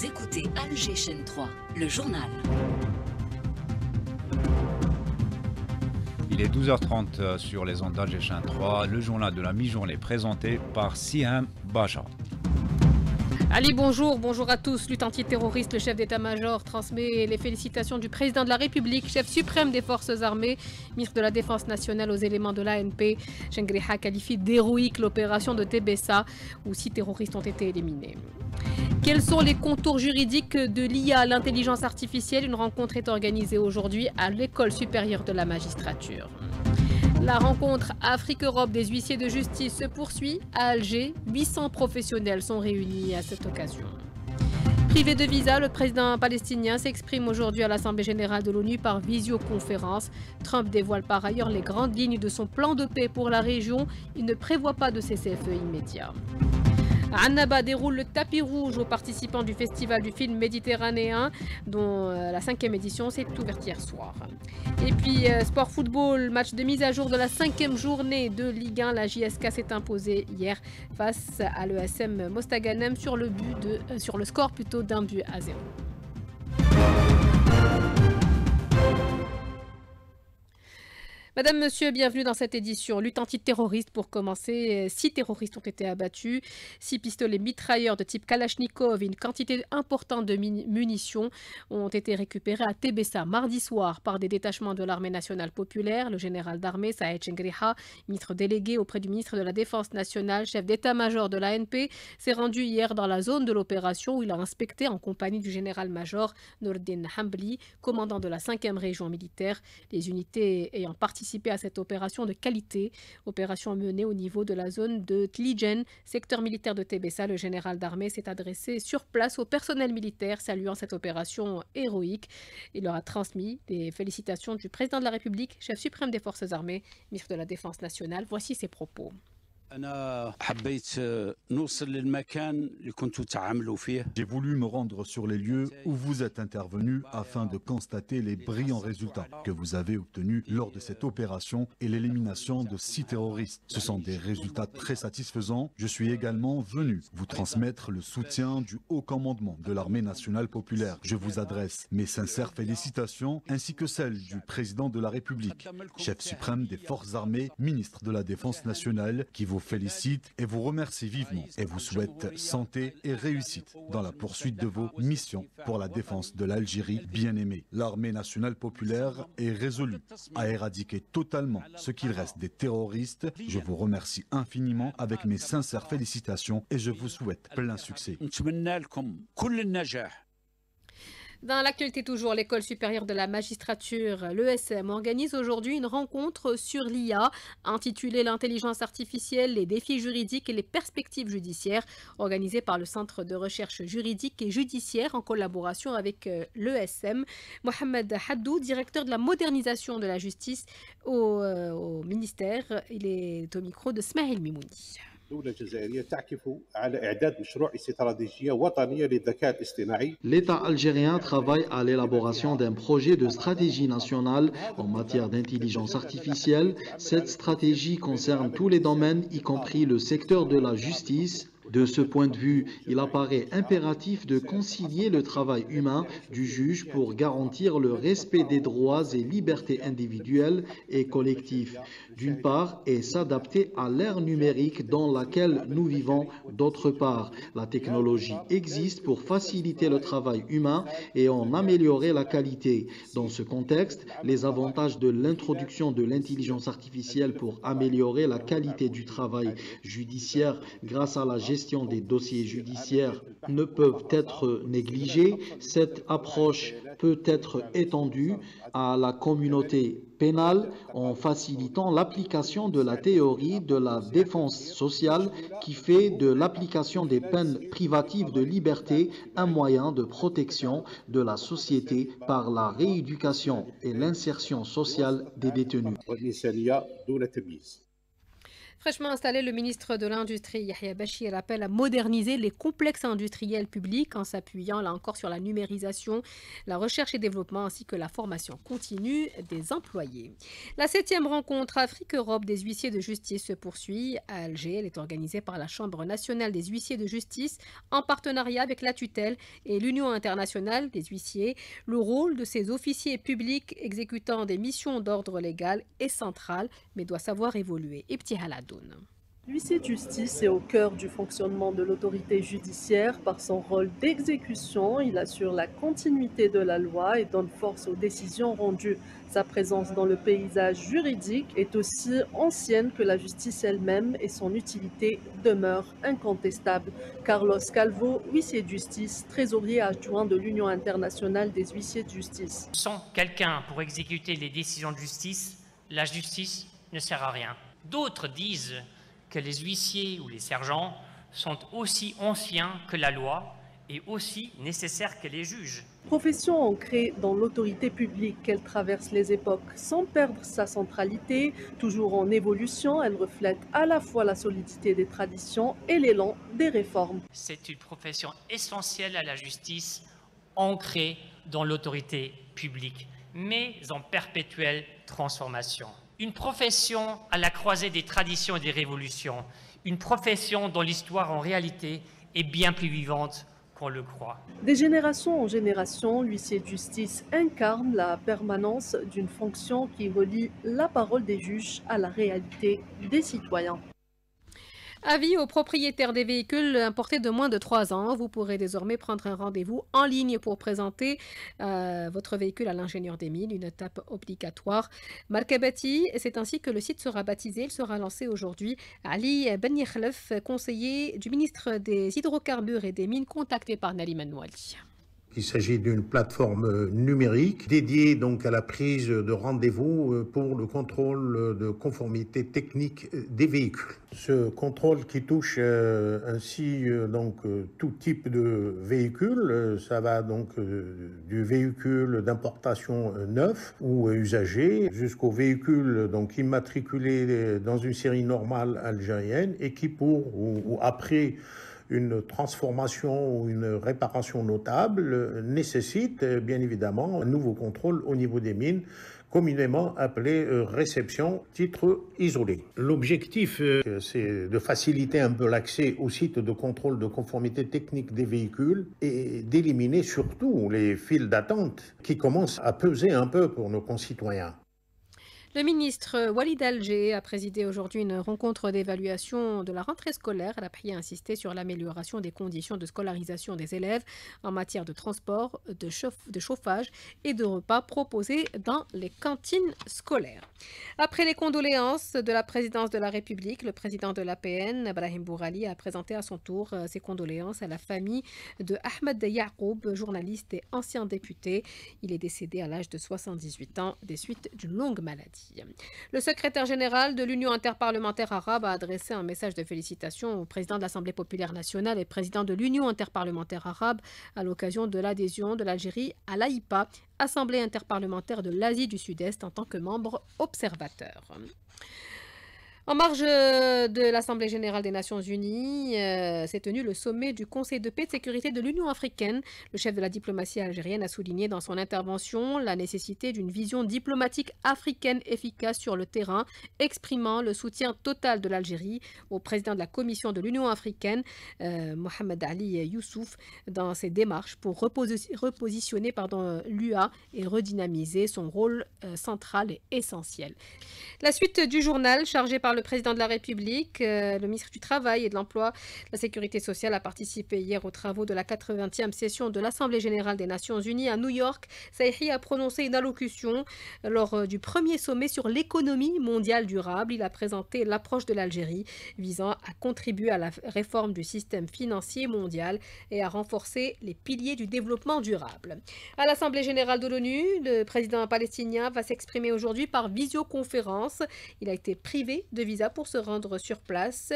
Vous écoutez Alger Chaîne 3, le journal. Il est 12h30 sur les ondes d'Alger Chaîne 3, le journal de la mi-journée présenté par Siham Bacha. Ali, bonjour à tous. Lutte antiterroriste, le chef d'état-major transmet les félicitations du président de la République, chef suprême des forces armées, ministre de la Défense nationale aux éléments de l'ANP. Chengriha qualifie d'héroïque l'opération de Tébessa, où 6 terroristes ont été éliminés. Quels sont les contours juridiques de l'IA, l'intelligence artificielle? Une rencontre est organisée aujourd'hui à l'École supérieure de la magistrature. La rencontre Afrique-Europe des huissiers de justice se poursuit à Alger. 800 professionnels sont réunis à cette occasion. Privé de visa, le président palestinien s'exprime aujourd'hui à l'Assemblée générale de l'ONU par visioconférence. Trump dévoile par ailleurs les grandes lignes de son plan de paix pour la région. Il ne prévoit pas de cessez-le-feu immédiat. Annaba déroule le tapis rouge aux participants du festival du film méditerranéen, dont la 5e édition s'est ouverte hier soir. Et puis sport football, match de mise à jour de la 5e journée de Ligue 1. La JSK s'est imposée hier face à l'ESM Mostaganem sur le score d'un but à 0. Madame, monsieur, bienvenue dans cette édition. Lutte antiterroriste pour commencer. 6 terroristes ont été abattus. 6 pistolets mitrailleurs de type Kalachnikov et une quantité importante de munitions ont été récupérés à Tébessa mardi soir par des détachements de l'armée nationale populaire. Le général d'armée Saïd Chengriha, ministre délégué auprès du ministre de la Défense nationale, chef d'état-major de l'ANP, s'est rendu hier dans la zone de l'opération où il a inspecté en compagnie du général-major Nourdin Hambli, commandant de la 5e région militaire, les unités ayant participé à cette opération de qualité, opération menée au niveau de la zone de Tlijen, secteur militaire de Tébessa. Le général d'armée s'est adressé sur place au personnel militaire, saluant cette opération héroïque. Il leur a transmis des félicitations du président de la République, chef suprême des forces armées, ministre de la Défense nationale. Voici ses propos. J'ai voulu me rendre sur les lieux où vous êtes intervenus afin de constater les brillants résultats que vous avez obtenus lors de cette opération et l'élimination de 6 terroristes. Ce sont des résultats très satisfaisants. Je suis également venu vous transmettre le soutien du haut commandement de l'armée nationale populaire. Je vous adresse mes sincères félicitations ainsi que celles du président de la République, chef suprême des forces armées, ministre de la Défense nationale, qui vous félicite et vous remercie vivement et vous souhaite santé et réussite dans la poursuite de vos missions pour la défense de l'Algérie bien-aimée. L'armée nationale populaire est résolue à éradiquer totalement ce qu'il reste des terroristes. Je vous remercie infiniment avec mes sincères félicitations et je vous souhaite plein succès. Dans l'actualité toujours, l'École supérieure de la magistrature, l'ESM, organise aujourd'hui une rencontre sur l'IA intitulée l'intelligence artificielle, les défis juridiques et les perspectives judiciaires, organisée par le Centre de recherche juridique et judiciaire en collaboration avec l'ESM. Mohamed Haddou, directeur de la modernisation de la justice au ministère, il est au micro de Smaïl Mimouni. L'État algérien travaille à l'élaboration d'un projet de stratégie nationale en matière d'intelligence artificielle. Cette stratégie concerne tous les domaines, y compris le secteur de la justice. De ce point de vue, il apparaît impératif de concilier le travail humain du juge pour garantir le respect des droits et libertés individuelles et collectives, d'une part, et s'adapter à l'ère numérique dans laquelle nous vivons, d'autre part. La technologie existe pour faciliter le travail humain et en améliorer la qualité. Dans ce contexte, les avantages de l'introduction de l'intelligence artificielle pour améliorer la qualité du travail judiciaire grâce à la gestion des dossiers judiciaires ne peuvent être négligés. Cette approche peut être étendue à la communauté pénale en facilitant l'application de la théorie de la défense sociale qui fait de l'application des peines privatives de liberté un moyen de protection de la société par la rééducation et l'insertion sociale des détenus. Fraîchement installé, le ministre de l'Industrie, Yahya Bachir, appelle à moderniser les complexes industriels publics en s'appuyant là encore sur la numérisation, la recherche et développement ainsi que la formation continue des employés. La 7e rencontre Afrique-Europe des huissiers de justice se poursuit à Alger. Elle est organisée par la Chambre nationale des huissiers de justice en partenariat avec la tutelle et l'Union internationale des huissiers. Le rôle de ces officiers publics exécutant des missions d'ordre légal est central mais doit savoir évoluer. Ibti Haladoun. L'huissier de justice est au cœur du fonctionnement de l'autorité judiciaire. Par son rôle d'exécution, il assure la continuité de la loi et donne force aux décisions rendues. Sa présence dans le paysage juridique est aussi ancienne que la justice elle-même et son utilité demeure incontestable. Carlos Calvo, huissier de justice, trésorier adjoint de l'Union internationale des huissiers de justice. Sans quelqu'un pour exécuter les décisions de justice, la justice ne sert à rien. D'autres disent que les huissiers ou les sergents sont aussi anciens que la loi et aussi nécessaires que les juges. Profession ancrée dans l'autorité publique, qu'elle traverse les époques sans perdre sa centralité. Toujours en évolution, elle reflète à la fois la solidité des traditions et l'élan des réformes. C'est une profession essentielle à la justice, ancrée dans l'autorité publique, mais en perpétuelle transformation. Une profession à la croisée des traditions et des révolutions, une profession dont l'histoire en réalité est bien plus vivante qu'on le croit. Des générations en génération, l'huissier de justice incarne la permanence d'une fonction qui relie la parole des juges à la réalité des citoyens. Avis aux propriétaires des véhicules importés de moins de 3 ans. Vous pourrez désormais prendre un rendez-vous en ligne pour présenter votre véhicule à l'ingénieur des mines, une étape obligatoire. Markabati, c'est ainsi que le site sera baptisé. Il sera lancé aujourd'hui. Ali Ben Yakhlef, conseiller du ministre des Hydrocarbures et des Mines, contacté par Nalim Anouali. Il s'agit d'une plateforme numérique dédiée donc à la prise de rendez-vous pour le contrôle de conformité technique des véhicules. Ce contrôle qui touche ainsi donc tout type de véhicule, ça va donc du véhicule d'importation neuf ou usagé jusqu'au véhicule donc immatriculé dans une série normale algérienne et qui pour ou après une transformation ou une réparation notable nécessite bien évidemment un nouveau contrôle au niveau des mines, communément appelé réception titre isolé. L'objectif, c'est de faciliter un peu l'accès au site de contrôle de conformité technique des véhicules et d'éliminer surtout les files d'attente qui commencent à peser un peu pour nos concitoyens. Le ministre Walid Alger a présidé aujourd'hui une rencontre d'évaluation de la rentrée scolaire. Elle a pris à insister sur l'amélioration des conditions de scolarisation des élèves en matière de transport, de chauffage et de repas proposés dans les cantines scolaires. Après les condoléances de la présidence de la République, le président de l'APN, Brahim Bourali, a présenté à son tour ses condoléances à la famille de Ahmed Yacoub, journaliste et ancien député. Il est décédé à l'âge de 78 ans des suites d'une longue maladie. Le secrétaire général de l'Union interparlementaire arabe a adressé un message de félicitations au président de l'Assemblée populaire nationale et président de l'Union interparlementaire arabe à l'occasion de l'adhésion de l'Algérie à l'AIPA, Assemblée interparlementaire de l'Asie du Sud-Est, en tant que membre observateur. En marge de l'Assemblée générale des Nations unies, s'est tenu le sommet du Conseil de paix et de sécurité de l'Union africaine. Le chef de la diplomatie algérienne a souligné dans son intervention la nécessité d'une vision diplomatique africaine efficace sur le terrain, exprimant le soutien total de l'Algérie au président de la Commission de l'Union africaine, Mohamed Ali Youssouf, dans ses démarches pour repositionner l'UA et redynamiser son rôle central et essentiel. La suite du journal, chargé par le président de la République, le ministre du Travail et de l'Emploi, de la Sécurité sociale a participé hier aux travaux de la 80e session de l'Assemblée générale des Nations unies à New York. Saïhi a prononcé une allocution lors du premier sommet sur l'économie mondiale durable. Il a présenté l'approche de l'Algérie visant à contribuer à la réforme du système financier mondial et à renforcer les piliers du développement durable. À l'Assemblée générale de l'ONU, le président palestinien va s'exprimer aujourd'hui par visioconférence. Il a été privé de de visa pour se rendre sur place.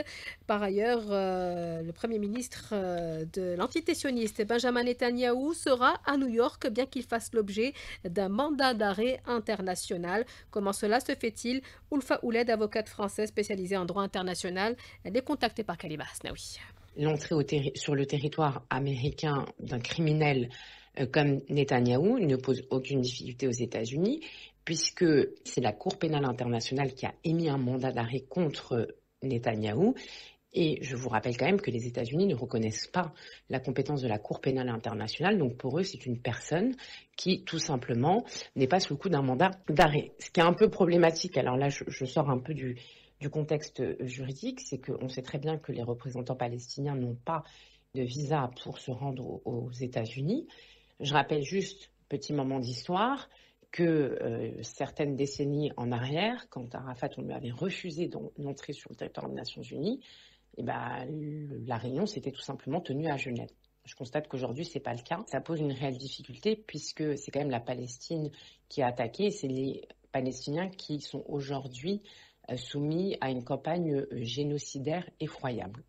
Par ailleurs, le Premier ministre de l'entité sioniste, Benjamin Netanyahou, sera à New York, bien qu'il fasse l'objet d'un mandat d'arrêt international. Comment cela se fait-il? Ulfa Ouled, avocate française spécialisée en droit international, elle est contactée par Kalima Hasnaoui. L'entrée sur le territoire américain d'un criminel comme Netanyahou ne pose aucune difficulté aux États-Unis, puisque c'est la Cour pénale internationale qui a émis un mandat d'arrêt contre Netanyahou. Et je vous rappelle quand même que les États-Unis ne reconnaissent pas la compétence de la Cour pénale internationale. Donc pour eux, c'est une personne qui, tout simplement, n'est pas sous le coup d'un mandat d'arrêt. Ce qui est un peu problématique, alors là, je sors un peu du contexte juridique, c'est qu'on sait très bien que les représentants palestiniens n'ont pas de visa pour se rendre aux États-Unis. Je rappelle juste, petit moment d'histoire, que certaines décennies en arrière, quand Arafat, on lui avait refusé d'entrer sur le territoire des Nations Unies, et la réunion s'était tout simplement tenue à Genève. Je constate qu'aujourd'hui, ce n'est pas le cas. Ça pose une réelle difficulté puisque c'est quand même la Palestine qui a attaqué. C'est les Palestiniens qui sont aujourd'hui soumis à une campagne génocidaire effroyable.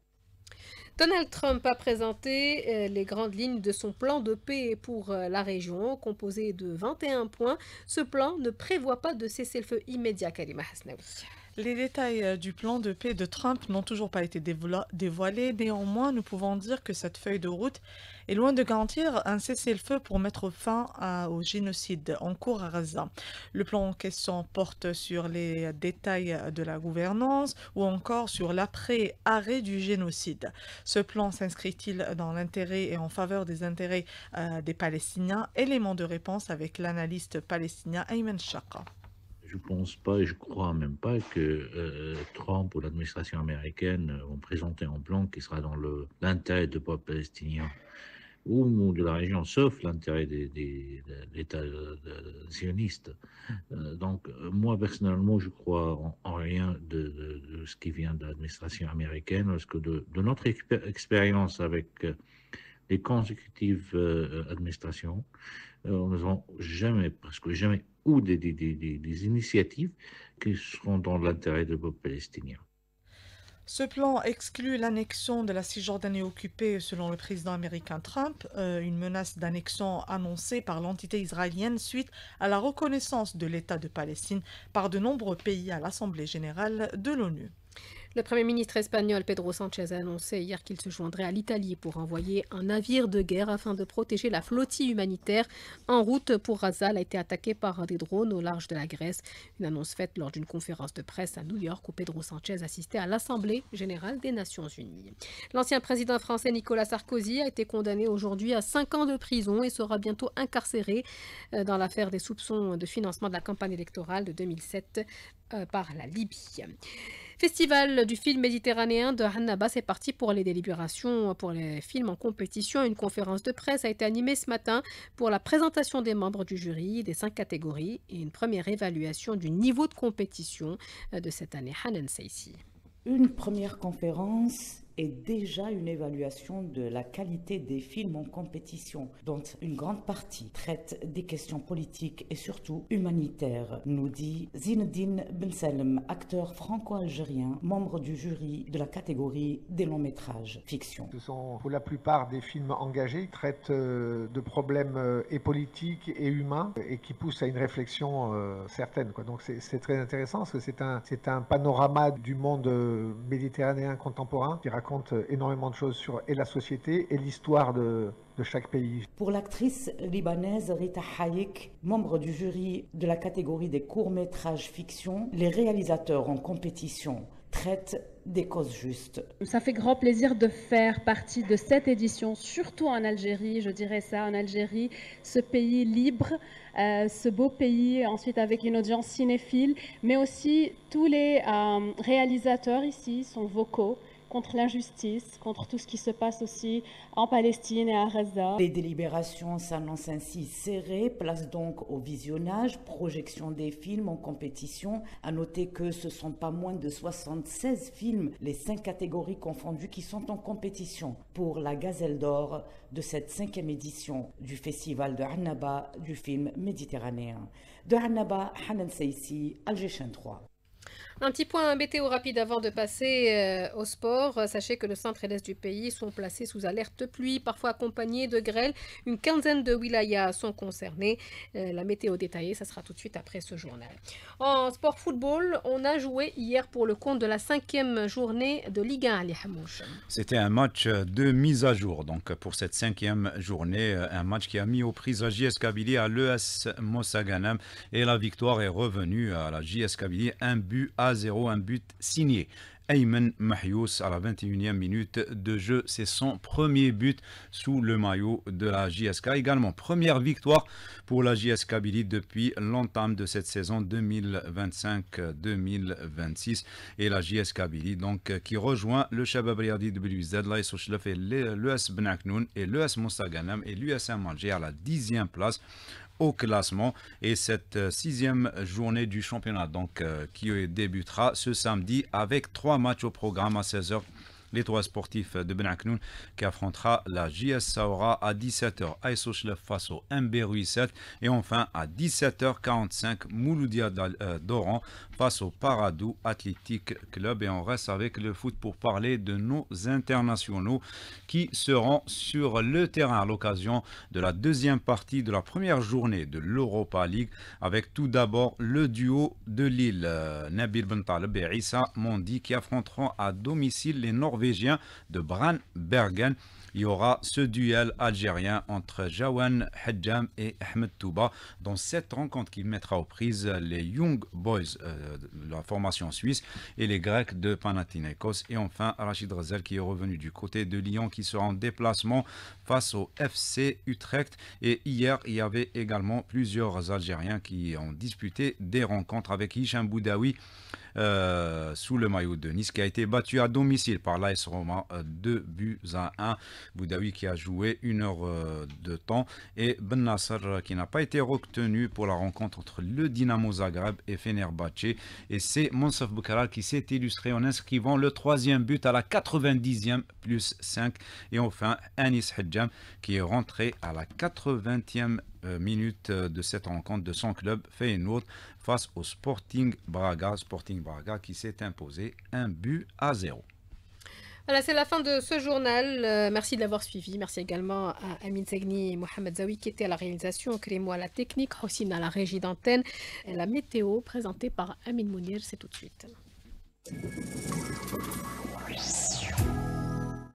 Donald Trump a présenté les grandes lignes de son plan de paix pour la région, composé de 21 points. Ce plan ne prévoit pas de cessez-le-feu immédiat, Kalima Hasnaoui. Les détails du plan de paix de Trump n'ont toujours pas été dévoilés. Néanmoins, nous pouvons dire que cette feuille de route est loin de garantir un cessez-le-feu pour mettre fin au génocide en cours à Gaza. Le plan en question porte sur les détails de la gouvernance ou encore sur l'après-arrêt du génocide. Ce plan s'inscrit-il dans l'intérêt et en faveur des intérêts des Palestiniens? Élément de réponse avec l'analyste palestinien Ayman Chaka. Je ne pense pas et je ne crois même pas que Trump ou l'administration américaine vont présenter un plan qui sera dans l'intérêt du peuple palestinien ou de la région, sauf l'intérêt de l'État sioniste. Donc, moi, personnellement, je crois en rien de ce qui vient de l'administration américaine, parce que de notre expérience avec les consécutives administrations, nous n'avons presque jamais, ou des initiatives qui seront dans l'intérêt du peuple palestinien. Ce plan exclut l'annexion de la Cisjordanie occupée selon le président américain Trump, une menace d'annexion annoncée par l'entité israélienne suite à la reconnaissance de l'État de Palestine par de nombreux pays à l'Assemblée générale de l'ONU. Le Premier ministre espagnol Pedro Sánchez a annoncé hier qu'il se joindrait à l'Italie pour envoyer un navire de guerre afin de protéger la flottille humanitaire en route pour Gaza. Elle a été attaquée par des drones au large de la Grèce. Une annonce faite lors d'une conférence de presse à New York où Pedro Sánchez assistait à l'Assemblée générale des Nations unies. L'ancien président français Nicolas Sarkozy a été condamné aujourd'hui à 5 ans de prison et sera bientôt incarcéré dans l'affaire des soupçons de financement de la campagne électorale de 2007 par la Libye. Festival du film méditerranéen de Annaba, c'est parti pour les délibérations pour les films en compétition. Une conférence de presse a été animée ce matin pour la présentation des membres du jury des 5 catégories et une première évaluation du niveau de compétition de cette année. Hanan Seissi. Une première conférence est déjà une évaluation de la qualité des films en compétition, dont une grande partie traite des questions politiques et surtout humanitaires, nous dit Zinedine Ben Salem, acteur franco-algérien, membre du jury de la catégorie des longs métrages fiction. Ce sont pour la plupart des films engagés qui traitent de problèmes et politiques et humains et qui poussent à une réflexion certaine. Donc c'est très intéressant parce que c'est un panorama du monde méditerranéen contemporain qui raconte énormément de choses sur la société et l'histoire de chaque pays. Pour l'actrice libanaise Rita Hayek, membre du jury de la catégorie des courts-métrages fiction, les réalisateurs en compétition traitent des causes justes. Ça fait grand plaisir de faire partie de cette édition, surtout en Algérie, je dirais ça, en Algérie, ce pays libre, ce beau pays, ensuite avec une audience cinéphile, mais aussi tous les réalisateurs ici sont vocaux contre l'injustice, contre tout ce qui se passe aussi en Palestine et à Gaza. Les délibérations s'annoncent ainsi serrées, place donc au visionnage, projection des films en compétition. À noter que ce ne sont pas moins de 76 films, les 5 catégories confondues, qui sont en compétition pour la Gazelle d'Or de cette 5e édition du Festival de Annaba du film méditerranéen. De Annaba, Hanan Seissi, Alger 3. Un petit point météo rapide avant de passer au sport. Sachez que le centre et l'est du pays sont placés sous alerte pluie, parfois accompagnée de grêle. Une quinzaine de wilayas sont concernés. La météo détaillée, ça sera tout de suite après ce journal. En sport football, on a joué hier pour le compte de la 5e journée de Ligue 1 Ali Hamouche. C'était un match de mise à jour. Donc pour cette 5e journée, un match qui a mis aux prises la JS Kabylie à l'ES Mossaganam. Et la victoire est revenue à la JS Kabylie. 1-0, un but signé. Ayman Mahyous à la 21e minute de jeu, c'est son premier but sous le maillot de la JSK. Également, première victoire pour la JS Kabylie depuis l'entame de cette saison 2025-2026. Et la JS Kabylie donc qui rejoint le Shabab Riyadi de BWZ, l'AS Ochlef et l'ES Benaknoun et l'ES Mossaganam et l'USM Alger à la 10e place au classement. Et cette 6e journée du championnat donc qui débutera ce samedi avec 3 matchs au programme à 16h. L'Étoile sportif de Benaknoun qui affrontera la JS Saoura à 17h, AS Ochlef face au MB Ruisset, et enfin à 17h45 Mouloudia d'Oran face au Paradou Athletic Club. Et on reste avec le foot pour parler de nos internationaux qui seront sur le terrain à l'occasion de la 2e partie de la première journée de l'Europa League, avec tout d'abord le duo de Lille, Nabil Bentaleb et Issa Mondi, qui affronteront à domicile les Norvégiens de Brann Bergen. Il y aura ce duel algérien entre Jawan Hadjam et Ahmed Touba dans cette rencontre qui mettra aux prises les Young Boys de la formation suisse et les Grecs de Panathinaikos. Et enfin Rachid Razel qui est revenu du côté de Lyon, qui sera en déplacement face au FC Utrecht. Et hier il y avait également plusieurs Algériens qui ont disputé des rencontres, avec Hicham Boudaoui sous le maillot de Nice qui a été battu à domicile par l'AS Roma 2-1. Boudaoui qui a joué 1 heure de temps, et Ben Nasser qui n'a pas été retenu pour la rencontre entre le Dynamo Zagreb et Fenerbahçe. Et c'est Monsef Boukaral qui s'est illustré en inscrivant le 3e but à la 90e plus 5. Et enfin Anis Hadjam qui est rentré à la 80e minute de cette rencontre de son club Feyenoord face au Sporting Braga qui s'est imposé 1-0. Voilà, c'est la fin de ce journal. Merci de l'avoir suivi. Merci également à Amin Zegni et Mohamed Zawi qui étaient à la réalisation, Crémo à la technique, Hossein à la régie d'antenne. Et la météo présentée par Amin Mounir, c'est tout de suite.